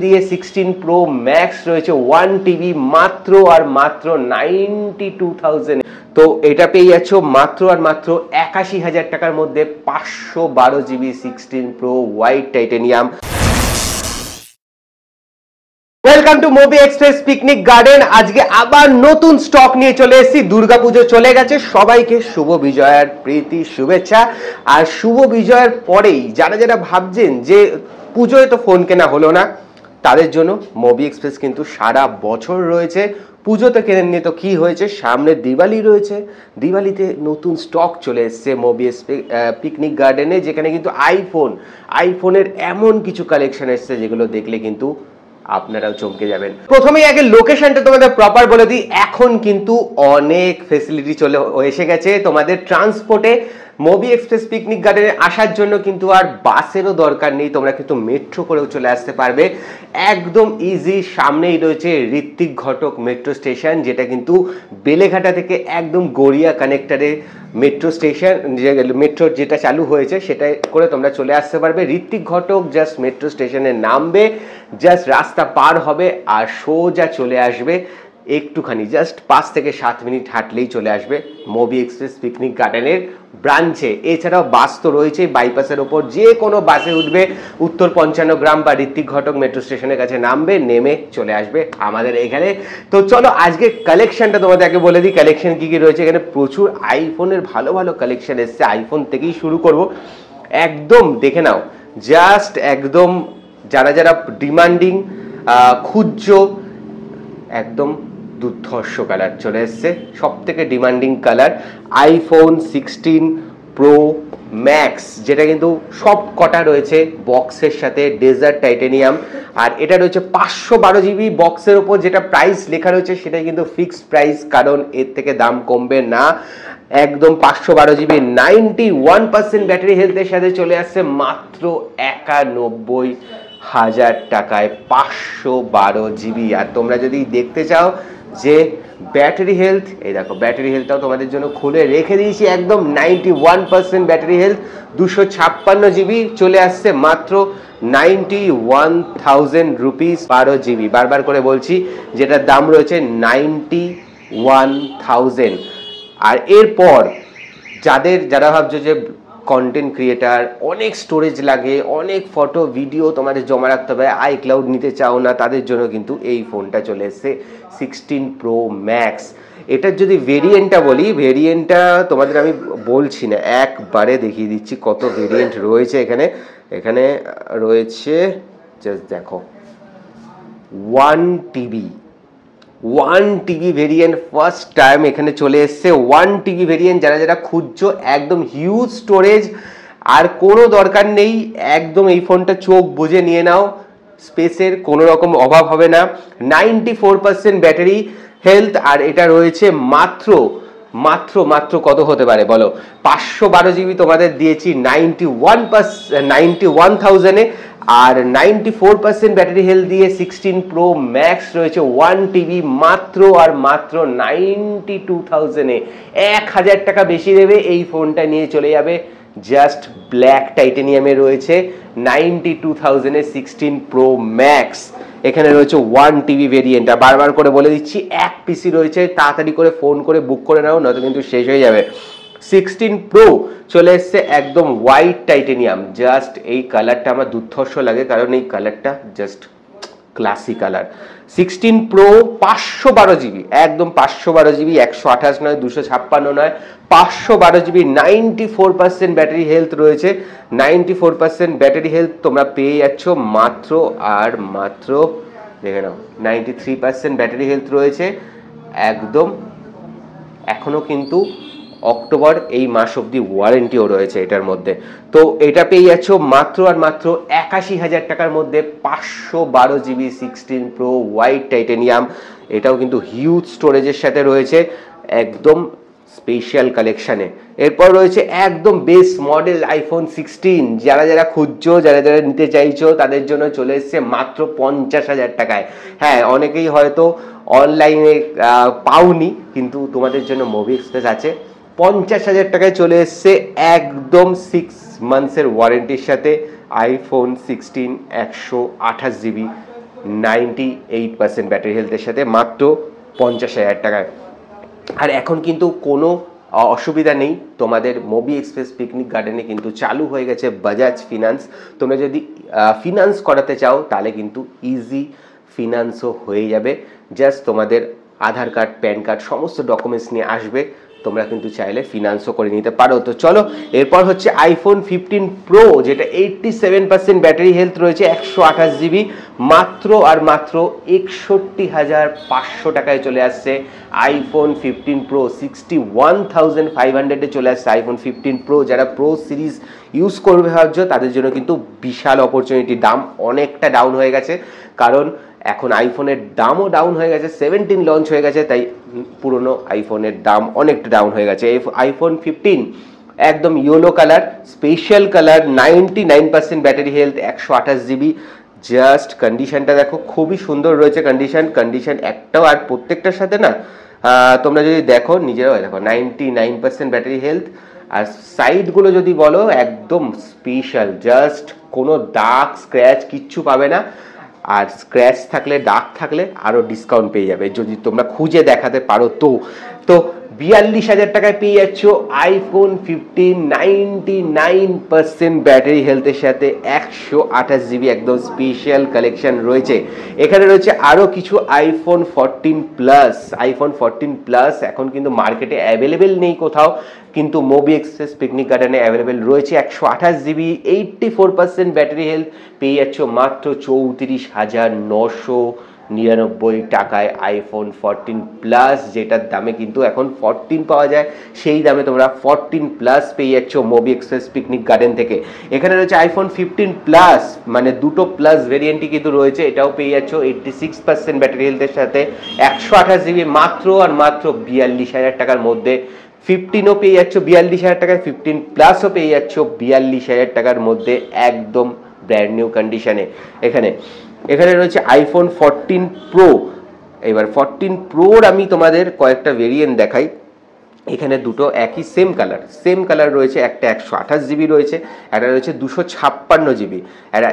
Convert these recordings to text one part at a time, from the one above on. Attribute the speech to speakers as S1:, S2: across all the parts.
S1: দিয়ে 16 pro max রয়েছে 1 TB মাত্র আর মাত্র 92,000। তো এটা পেয়ে যাচ্ছ মাত্র আর মাত্র 81,000 টাকার মধ্যে 512 GB 16 pro white titanium. Welcome to movie express picnic garden. আজকে আবার নতুন স্টক নিয়ে চলে এসেছি। দুর্গাপুজো চলে গেছে, সবাইকে শুভ বিজয়ার প্রীতি শুভেচ্ছা। আর শুভ বিজয়ের পরেই যারা যারা ভাবছেন যে পুজোয় তো ফোন কেনা হলো না, তাদের জন্য মুভি এক্সপ্রেস কিন্তু সারা বছর রয়েছে। পুজোতে কেনেননি তো কি হয়েছে, সামনে দিওয়ালি রয়েছে, দিওয়ালিতে নতুন স্টক চলে এসছে মুভি পিকনিক গার্ডেনে, যেখানে কিন্তু আইফোনের এমন কিছু কালেকশন এসছে যেগুলো দেখলে কিন্তু আপনারাও চমকে যাবেন। প্রথমেই আগে লোকেশনটা তোমাদের প্রপার বলে দিই। এখন কিন্তু অনেক ফেসিলিটি চলে এসে গেছে তোমাদের ট্রান্সপোর্টে। মুভি এক্সপ্রেস পিকনিক গার্ডেনে আসার জন্য কিন্তু আর বাসেরও দরকার নেই, তোমরা কিন্তু মেট্রো করেও চলে আসতে পারবে একদম ইজি। সামনেই রয়েছে ঋত্বিক ঘটক মেট্রো স্টেশন, যেটা কিন্তু বেলেঘাটা থেকে একদম গড়িয়া কানেক্টারে মেট্রো স্টেশন, মেট্রো যেটা চালু হয়েছে সেটা করে তোমরা চলে আসতে পারবে। ঋত্বিক ঘটক জাস্ট মেট্রো স্টেশনে নামবে, জাস্ট রাস্তা পার হবে আর সোজা চলে আসবে একটুখানি জাস্ট 5 থেকে 7 মিনিট হাঁটলেই চলে আসবে মুভি এক্সপ্রেস পিকনিক গার্ডেনের ব্রাঞ্চে। এছাড়াও বাস তো রয়েছে, বাইপাসের ওপর যে কোনো বাসে উঠবে, উত্তর 55 গ্রাম বা ঋত্বিক ঘটক মেট্রো স্টেশনের কাছে নামবে, নেমে চলে আসবে আমাদের এখানে। তো চলো আজকে কালেকশনটা তোমাদের আগে বলে দিই, কালেকশন কি কি রয়েছে এখানে। প্রচুর আইফোনের ভালো ভালো কালেকশন এসছে, আইফোন থেকেই শুরু করব। একদম দেখে নাও, জাস্ট একদম যারা যারা ডিমান্ডিং খুঁজছো, একদম দুর্ধর্ষ কালার চলে এসছে, সব থেকে demanding colour iPhone 16 pro max, যেটা কিন্তু সব কটা রয়েছে বক্সের সাথে ডেজার্ট টাইটেনিয়াম। আর এটা রয়েছে 512 জিবি বক্সের ওপর, যেটা প্রাইস লেখা রয়েছে সেটাই কিন্তু ফিক্সড প্রাইস, কারণ এর থেকে দাম কমবে না। একদম 512 জিবি 91% ব্যাটারি হেলথের সাথে চলে আসছে মাত্র 91,000 টাকায় 512 জিবি। আর তোমরা যদি দেখতে চাও যে ব্যাটারি হেলথ, এই দেখো ব্যাটারি হেলথটাও তোমাদের জন্য খুলে রেখে দিয়েছি, একদম 91% ব্যাটারি হেলথ 256 জিবি চলে আসছে মাত্র 91,000 রুপিস 12 জিবি। বারবার করে বলছি, যেটার দাম রয়েছে 91,000। আর এরপর যারা ভাবছো যে কন্টেন্ট ক্রিয়েটার, অনেক স্টোরেজ লাগে, অনেক ফটো ভিডিও তোমাদের জমা রাখতে হবে, আইক্লাউড নিতে চাও না, তাদের জন্য কিন্তু এই ফোনটা চলে এসছে 16 প্রো ম্যাক্স। এটার যদি ভেরিয়েন্টটা বলি, ভেরিয়েন্টটা তোমাদের আমি বলছি না, একবারে দেখিয়ে দিচ্ছি কত ভেরিয়েন্ট রয়েছে এখানে। এখানে রয়েছে জাস্ট দেখো 1 টিবি ভেরিয়েন্ট ফার্স্ট টাইম এখানে চলে এসছে। 1 টিবি ভেরিয়েন্ট যারা যারা খুঁজছো, একদম হিউজ স্টোরেজ, আর কোনো দরকার নেই, একদম এই ফোনটা চোখ বুজে নিয়ে নাও, স্পেসের কোনো রকম অভাব হবে না। 94% ব্যাটারি হেলথ, আর এটা রয়েছে মাত্র কত হতে পারে বলো, 512 জিবি তোমাদের দিয়েছি 91,000-এ, আর 94% ব্যাটারি হেলথ দিয়ে 16 প্রো ম্যাক্স রয়েছে 1 টিবি মাত্র আর মাত্র 92,000-এ। 1,000 টাকা বেশি দেবে, এই ফোনটা নিয়ে চলে যাবে জাস্ট ব্ল্যাক টাইটেনিয়ামে রয়েছে 92,000-এ 16 প্রো ম্যাক্স। এখানে রয়েছে 1 টিবি ভেরিয়েন্ট। আর বারবার করে বলে দিচ্ছি, এক পিসি রয়েছে, তাড়াতাড়ি করে ফোন করে বুক করে নাও, নয়তো কিন্তু শেষ হয়ে যাবে। 16 প্রো চলে এসছে একদম হোয়াইট টাইটেনিয়াম, জাস্ট এই কালারটা আমার দুর্ধর্ষ লাগে, কারণ এই কালারটা just classy colour. 16 pro 512 GB, একদম 512 জিবি, 128 নয়, 256 নয়, 512 জিবি, 94% ব্যাটারি হেলথ রয়েছে। 94% ব্যাটারি হেলথ তোমরা পেয়ে যাচ্ছ মাত্র আর মাত্র, দেখে নাও 93% ব্যাটারি হেলথ রয়েছে একদম। এখনো কিন্তু অক্টোবর এই মাস অব্দি ওয়ারেন্টিও রয়েছে এটার মধ্যে। তো এটা পেয়ে যাচ্ছ মাত্র আর মাত্র 81,000 টাকার মধ্যে 512 জিবি 16 প্রো হোয়াইট টাইটেনিয়াম। এটাও কিন্তু হিউজ স্টোরেজের সাথে রয়েছে একদম স্পেশাল কালেকশানে। এরপর রয়েছে একদম বেস মডেল আইফোন 16, যারা যারা খুঁজছো, যারা যারা নিতে চাইছো, তাদের জন্য চলে এসছে মাত্র 50,000 টাকায়। হ্যাঁ, অনেকেই হয়তো অনলাইনে পাওনি, কিন্তু তোমাদের জন্য মুভি এক্সপ্রেস আছে, 50,000 টাকায় চলে এসছে একদম 6 মান্থসের ওয়ারেন্টির সাথে আইফোন 16 128 জিবি 98% ব্যাটারি হেলথের সাথে মাত্র 50,000 টাকায়। আর এখন কিন্তু কোনো অসুবিধা নেই, তোমাদের মোবি এক্সপ্রেস পিকনিক গার্ডেনে কিন্তু চালু হয়ে গেছে বাজাজ ফিনান্স। তোমরা যদি ফিনান্স করাতে চাও তাহলে কিন্তু ইজি ফিনান্সও হয়ে যাবে। জাস্ট তোমাদের আধার কার্ড, প্যান কার্ড সমস্ত ডকুমেন্টস নিয়ে আসবে, তোমরা কিন্তু চাইলে ফিনান্সও করে নিতে পারো। তো চলো, এরপর হচ্ছে আইফোন 15 প্রো, যেটা 87% ব্যাটারি হেলথ রয়েছে, 128 জিবি, মাত্র আর মাত্র 61,500 টাকায় চলে আসছে আইফোন 15 প্রো। 61,500-এ চলে আসছে আইফোন 15 প্রো। যারা প্রো সিরিজ ইউজ করবে ভাবছো তাদের জন্য কিন্তু বিশাল অপরচুনিটি। দাম অনেকটা ডাউন হয়ে গেছে, কারণ এখন আইফোনের দামও ডাউন হয়ে গেছে, 17 লঞ্চ হয়ে গেছে, তাই পুরনো আইফোনের দাম অনেকটা ডাউন হয়ে গেছে। আইফোন 15 একদম yellow colour, special colour, 99% battery health, 128 GB. Just কন্ডিশনটা দেখো, খুবই সুন্দর রয়েছে কন্ডিশন একটাও, আর প্রত্যেকটার সাথে না তোমরা যদি দেখো নিজেরাও দেখো 99% ব্যাটারি হেলথ। আর সাইডগুলো যদি বলো একদম স্পেশাল, জাস্ট কোনো দাগ স্ক্র্যাচ কিচ্ছু পাবে না। আর স্ক্র্যাচ থাকলে, দাগ থাকলে আরও ডিসকাউন্ট পেয়ে যাবে যদি তোমরা খুঁজে দেখাতে পারো। তো 42,000 টাকায় পেয়ে যাচ্ছ আইফোন 15 99% ব্যাটারি হেলথের সাথে, 128 জিবি, একদম স্পেশাল কালেকশন রয়েছে। এখানে রয়েছে আরও কিছু আইফোন 14 প্লাস। আইফোন 14 প্লাস এখন কিন্তু মার্কেটে অ্যাভেলেবেল নেই কোথাও, কিন্তু মোবি এক্সপ্রেস পিকনিক গার্ডেনে অ্যাভেলেবেল রয়েছে। 128 জিবি, 84% ব্যাটারি হেলথ, পেয়ে যাচ্ছ মাত্র 34,999 টাকায় আইফোন 14 প্লাস, যেটার দামে কিন্তু এখন 14 পাওয়া যায়, সেই দামে তোমরা 14 প্লাস পেয়ে যাচ্ছ মোবি এক্সপ্রেস পিকনিক গার্ডেন থেকে। এখানে রয়েছে আইফোন 15 প্লাস, মানে দুটো প্লাস ভেরিয়েন্টই কিন্তু রয়েছে, এটাও পেয়ে যাচ্ছ 86% ব্যাটারি হেলথের সাথে, 128 জিবি, মাত্র আর মাত্র 42,000 টাকার মধ্যে। 15ও পেয়ে যাচ্ছ 42,000 টাকায়, 15 প্লাসও পেয়ে যাচ্ছ 42,000 টাকার মধ্যে, একদম ব্র্যান্ড নিউ কন্ডিশনে। এখানে রয়েছে আইফোন 14 প্রো। এবার 14 প্রোর আমি তোমাদের কয়েকটা ভেরিয়েন্ট দেখাই। এখানে দুটো একই সেম কালার রয়েছে, একটা 128 জিবি রয়েছে, একটা রয়েছে 256 জিবি। এটা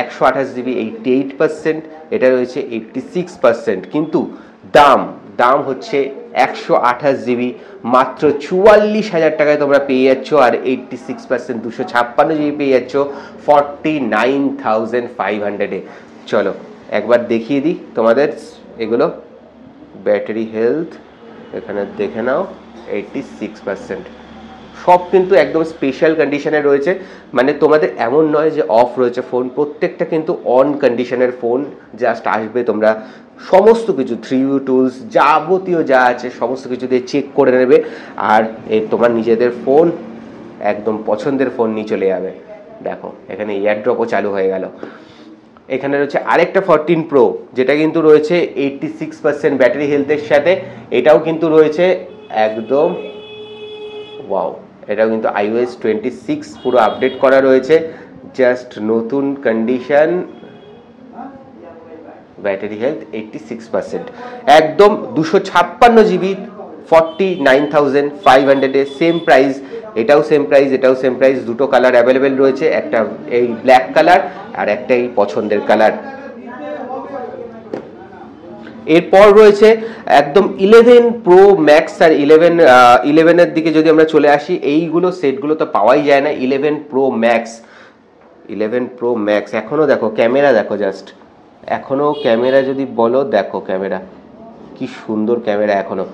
S1: 128 জিবি 88%, এটা রয়েছে 86%, কিন্তু দাম হচ্ছে 128 জিবি মাত্র 44,000 টাকায় তোমরা পেয়ে যাচ্ছ, আর 86% 256 জিবি পেয়ে যাচ্ছ 49,500-এ। চলো একবার দেখিয়ে দিই তোমাদের এগুলো। ব্যাটারি হেলথ এখানে দেখে নাও, 86%, সব কিন্তু একদম স্পেশাল কন্ডিশনে রয়েছে। মানে তোমাদের এমন নয় যে অফ রয়েছে ফোন, প্রত্যেকটা কিন্তু অন কন্ডিশনের ফোন। জাস্ট আসবে তোমরা, সমস্ত কিছু 3U টুলস যাবতীয় যা আছে সমস্ত কিছু দিয়ে চেক করে নেবে, আর তোমার নিজেদের ফোন একদম পছন্দের ফোন নিয়ে চলে যাবে। দেখো এখানে এয়ারড্রপও চালু হয়ে গেল। এখানে রয়েছে আরেকটা 14 প্রো, যেটা কিন্তু রয়েছে 86% ব্যাটারি হেলথের সাথে, এটাও কিন্তু রয়েছে একদম ওয়াও, এটাও কিন্তু iOS 26 পুরো আপডেট করা রয়েছে, জাস্ট নতুন কন্ডিশন, ব্যাটারি হেলথ 86%, একদম 256 জিবি, 49,500-এ, সেম প্রাইস, এটাও সেম প্রাইস, দুটো কালার অ্যাভেলেবেল রয়েছে, একটা এই ব্ল্যাক কালার আর একটা এই পছন্দের কালার। এরপর রয়েছে একদম 11 প্রো ম্যাক্স, আর 11-এর দিকে যদি আমরা চলে আসি, এইগুলো সেটগুলো তো পাওয়াই যায় না। 11 প্রো ম্যাক্স এখনো দেখো ক্যামেরা, দেখো জাস্ট এখনো ক্যামেরা যদি বলো, দেখো ক্যামেরা কি সুন্দর ক্যামেরা। এখনো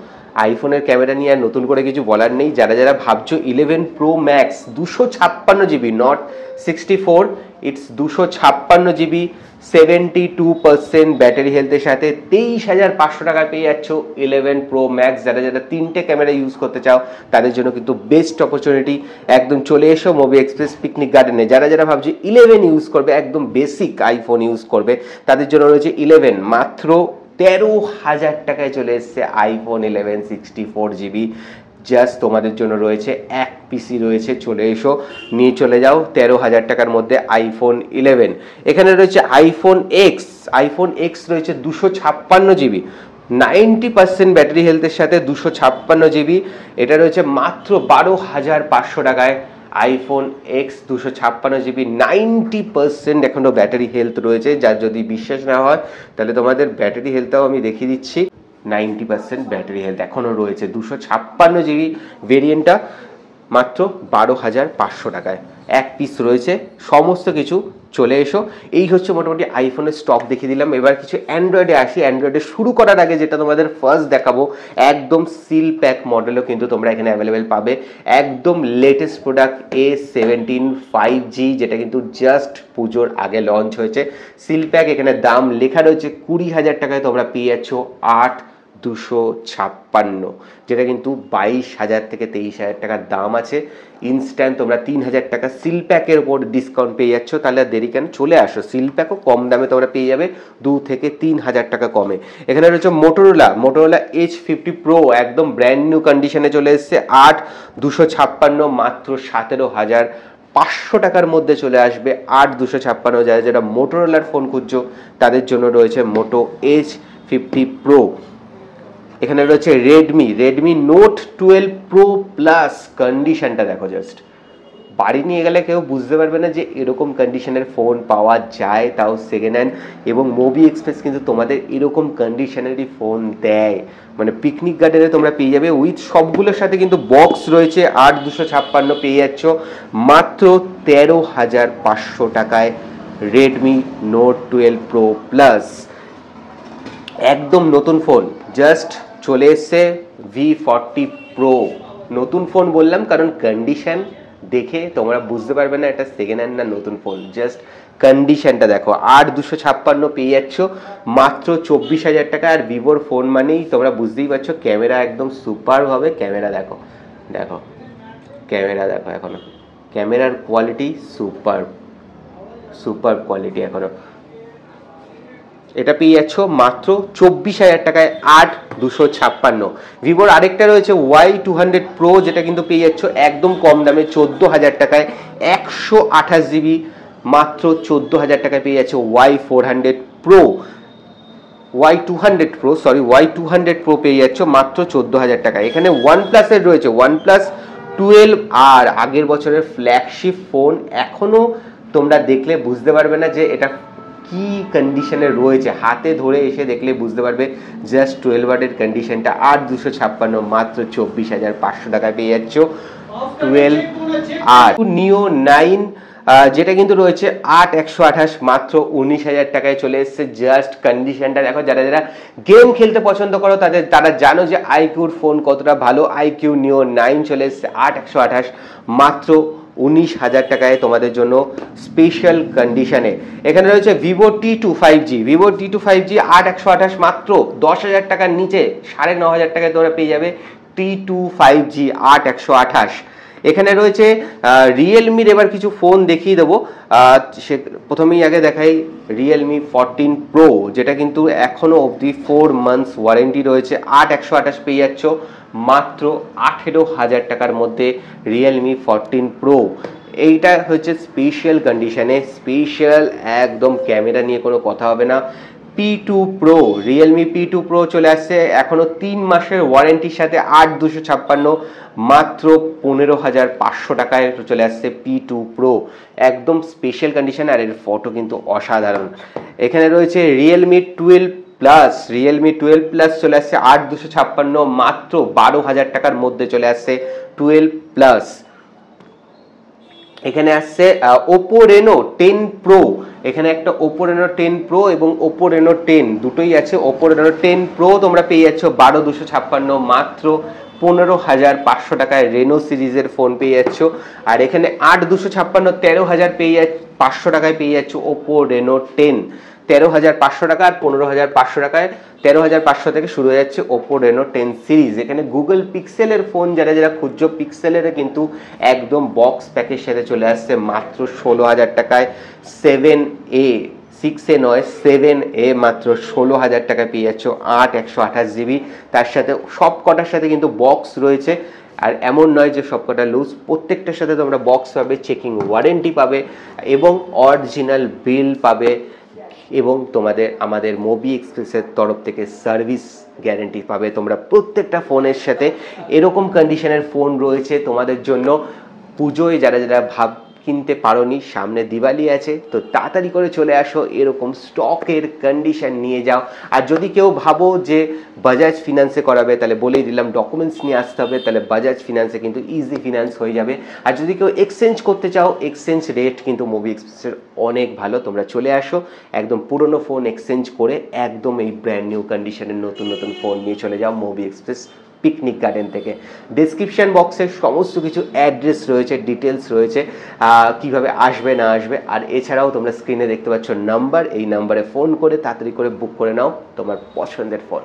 S1: আইফোনের ক্যামেরা নিয়ে আর নতুন করে কিছু বলার নেই। যারা ভাবছো 11 pro max 256 GB, not 64, it's 256 GB, 72% battery হেলথের সাথে, 23,500 টাকায় পেয়ে যাচ্ছ 11 প্রো ম্যাক্স। যারা তিনটে ক্যামেরা ইউজ করতে চাও তাদের জন্য কিন্তু বেস্ট অপরচুনিটি। একদম চলে এসো মোবি এক্সপ্রেস পিকনিক গার্ডেনে। যারা ভাবছো 11 ইউজ করবে, একদম বেসিক আইফোন ইউজ করবে, তাদের জন্য রয়েছে 11 মাত্র 13,000 টাকায় চলে এসছে আইফোন 11 64 জিবি। জাস্ট তোমাদের জন্য রয়েছে এক পিসি রয়েছে, চলে এসো নিয়ে চলে যাও 13,000 টাকার মধ্যে আইফোন 11। এখানে রয়েছে আইফোন এক্স রয়েছে 256 জিবি, 90% ব্যাটারি হেলথের সাথে, 256 জিবি, এটা রয়েছে মাত্র 12,500 টাকায় আইফোন এক্স 256 GB 90% এখনো ব্যাটারি হেলথ রয়েছে। যার যদি বিশ্বাস না হয় তাহলে তোমাদের ব্যাটারি হেলথটাও আমি দেখিয়ে দিচ্ছি। 90% ব্যাটারি হেলথ এখনো রয়েছে। 256 GB ভেরিয়েন্টটা মাত্র 12,500 টাকায় এক পিস রয়েছে। সমস্ত কিছু চলে এসো। এই হচ্ছে মোটামুটি আইফোনের স্টক দেখিয়ে দিলাম। এবার কিছু অ্যান্ড্রয়েডে আসি। অ্যান্ড্রয়েডে শুরু করার আগে যেটা তোমাদের ফার্স্ট দেখাবো, একদম সিল প্যাক মডেলও কিন্তু তোমরা এখানে অ্যাভেলেবেল পাবে। একদম লেটেস্ট প্রোডাক্ট A17 5G, যেটা কিন্তু জাস্ট পুজোর আগে লঞ্চ হয়েছে। সিল প্যাক, এখানে দাম লেখা রয়েছে 20,000 টাকায় তোমরা পেয়ে যাচ্ছ 8,256, যেটা কিন্তু 22,000 থেকে 23,000 টাকার দাম আছে। ইনস্ট্যান্ট তোমরা 3,000 টাকা সিল প্যাকের উপর ডিসকাউন্ট পেয়ে যাচ্ছ। তাহলে দেরি কেন, চলে আসো। সিল প্যাকও কম দামে তোমরা পেয়ে যাবে 2 থেকে 3,000 টাকা কমে। এখানে রয়েছে মোটোরোলা H50 Pro, একদম ব্র্যান্ড নিউ কন্ডিশনে চলে এসছে। 8,256 মাত্র 17,500 টাকার মধ্যে চলে আসবে। 8,256 যারা মোটোরোলার ফোন খুঁজছো তাদের জন্য রয়েছে মোটো H50 Pro। এখানে রয়েছে রেডমি নোট 12 প্রো প্লাস। কন্ডিশনটা দেখো, জাস্ট বাড়ি নিয়ে গেলে কেউ বুঝতে পারবে না যে এরকম কন্ডিশনের ফোন পাওয়া যায়, তাও সেকেন্ড হ্যান্ড। এবং মুভি এক্সপ্রেস কিন্তু তোমাদের এরকম কন্ডিশনেরই ফোন দেয়। মানে পিকনিক গার্ডেনে তোমরা পেয়ে যাবে উইথ সবগুলোর সাথে কিন্তু বক্স রয়েছে। 8,256 পেয়ে যাচ্ছ মাত্র 13,500 টাকায় রেডমি নোট 12 প্রো প্লাস। একদম নতুন ফোন, জাস্ট চলে এসছে V40 প্রো। নতুন ফোন বললাম কারণ কন্ডিশন দেখে তোমরা বুঝতে পারবে না এটা সেকেন্ড হ্যান্ড না নতুন ফোন। জাস্ট কন্ডিশনটা দেখো। 8,256 পেয়ে যাচ্ছ মাত্র 24,000 টাকা। আর ভিভোর ফোন মানেই তোমরা বুঝতেই পারছো ক্যামেরা একদম সুপার হবে। ক্যামেরা দেখো, ক্যামেরা দেখো, এখনো ক্যামেরার কোয়ালিটি সুপার কোয়ালিটি এখনো। এটা পেয়ে যাচ্ছ মাত্র 24,000 টাকায় 8,256। ভিভোর আরেকটা রয়েছে Y200 Pro, যেটা কিন্তু পেয়ে যাচ্ছ একদম কম দামে 14,000 টাকায় 128 GB মাত্র 14,000 টাকায় পেয়ে যাচ্ছ Y200 Pro পেয়ে যাচ্ছ মাত্র 14,000 টাকায়। এখানে OnePlus এর রয়েছে OnePlus 12, আর আগের বছরের ফ্ল্যাগশিপ ফোন। এখনো তোমরা দেখলে বুঝতে পারবে না যে এটা কি কন্ডিশনে রয়েছে, হাতে ধরে এসে দেখলে বুঝতে পারবে। জাস্ট 12 ওয়াটের কন্ডিশনটা 8,256 মাত্র 24,500 টাকায় পেয়ে যাচ্ছ 12R নিও 9, যেটা কিন্তু রয়েছে 8,128 মাত্র 19,000 টাকায় চলে এসছে। জাস্ট কন্ডিশনটা দেখো। যারা গেম খেলতে পছন্দ করো তারা জানো যে আইকিউর ফোন কতটা ভালো। আইকিউ নিও 9 চলে এসছে 8,128 মাত্র 19,000 টাকায় তোমাদের জন্য স্পেশাল কন্ডিশনে। এখানে রয়েছে ভিভো T2 5G 8,128 মাত্র 10,000 টাকার নিচে 9,500 টাকায় তোমরা পেয়ে যাবে T2 5G 8,128। এখানে রয়েছে রিয়েলমির এবার কিছু ফোন দেখিয়ে দেবো। সে প্রথমেই আগে দেখাই রিয়েলমি 14 প্রো, যেটা কিন্তু এখনো অবধি 4 মান্থস ওয়ারেন্টি রয়েছে। 8,128 পেয়ে যাচ্ছ মাত্র 18,000 টাকার মধ্যে রিয়েলমি 14 প্রো। এইটা হচ্ছে স্পেশাল কন্ডিশনে, স্পেশাল একদম। ক্যামেরা নিয়ে কোনো কথা হবে না। P2 Pro, Realme P2 Pro চলে আসছে এখনো 3 মাসের ওয়ারেন্টির সাথে 8,256 মাত্র 15,500 টাকায় চলে আসছে P2 Pro, একদম স্পেশাল কন্ডিশন। আর এর ফটো কিন্তু অসাধারণ। এখানে রয়েছে রিয়েলমি 12 প্লাস চলে আসছে 8,256 মাত্র 12,000 টাকার মধ্যে চলে আসছে 12 প্লাস। এখানে আসছে Oppo Reno 10 Pro। এখানে একটা Oppo Reno 10 Pro এবং Oppo Reno 10 দুটোই আছে। Oppo Reno 10 Pro তোমরা পেয়ে যাচ্ছ 12,256 মাত্র 15,500 টাকায় রেনো সিরিজের ফোন পেয়ে যাচ্ছ। আর এখানে 8,256 13,500 টাকায় পেয়ে যাচ্ছ Oppo Reno 10। 13,500 টাকা আর 15,500 টাকায় 13,500 থেকে শুরু হয়ে যাচ্ছে Oppo Reno 10 সিরিজ। এখানে গুগল পিক্সেলের ফোন যারা খুঁজছো, পিক্সেলের কিন্তু একদম বক্স প্যাকের সাথে চলে আসছে মাত্র 16,000 টাকায় 7A 6A নয় 7A মাত্র 16,000 টাকায় পেয়ে যাচ্ছ 8,128 GB। তার সাথে সব কটার সাথে কিন্তু বক্স রয়েছে। আর এমন নয় যে সবকটা লুজ, প্রত্যেকটার সাথে তোমরা বক্স পাবে, চেকিং ওয়ারেন্টি পাবে এবং অরিজিনাল বিল পাবে এবং আমাদের মুভি এক্সপ্রেসের তরফ থেকে সার্ভিস গ্যারেন্টি পাবে তোমরা। প্রত্যেকটা ফোনের সাথে এরকম কন্ডিশনের ফোন রয়েছে তোমাদের জন্য পুজোয় যারা যারা কিনতে পারোনি, সামনে দিওয়ালি আছে, তো তাড়াতাড়ি করে চলে আসো, এরকম স্টকের কন্ডিশন নিয়ে যাও। আর যদি কেউ ভাবো যে বাজাজ ফিনান্সে করাবে, তাহলে বলেই দিলাম ডকুমেন্টস নিয়ে আসতে হবে, তাহলে বাজাজ ফিনান্সে কিন্তু ইজি ফিনান্স হয়ে যাবে। আর যদি কেউ এক্সচেঞ্জ করতে চাও, এক্সচেঞ্জ রেট কিন্তু মুভি এক্সপ্রেসের অনেক ভালো, তোমরা চলে আসো, একদম পুরনো ফোন এক্সচেঞ্জ করে একদম এই ব্র্যান্ড নিউ কন্ডিশনের নতুন নতুন ফোন নিয়ে চলে যাও মুভি এক্সপ্রেস পিকনিক গার্ডেন থেকে। ডেসক্রিপশন বক্সে সমস্ত কিছু অ্যাড্রেস রয়েছে, ডিটেলস রয়েছে, কিভাবে আসবে না আসবে। আর এছাড়াও তোমরা স্ক্রিনে দেখতে পাচ্ছ নাম্বার, এই নাম্বারে ফোন করে তাড়াতাড়ি করে বুক করে নাও তোমার পছন্দের ফোন।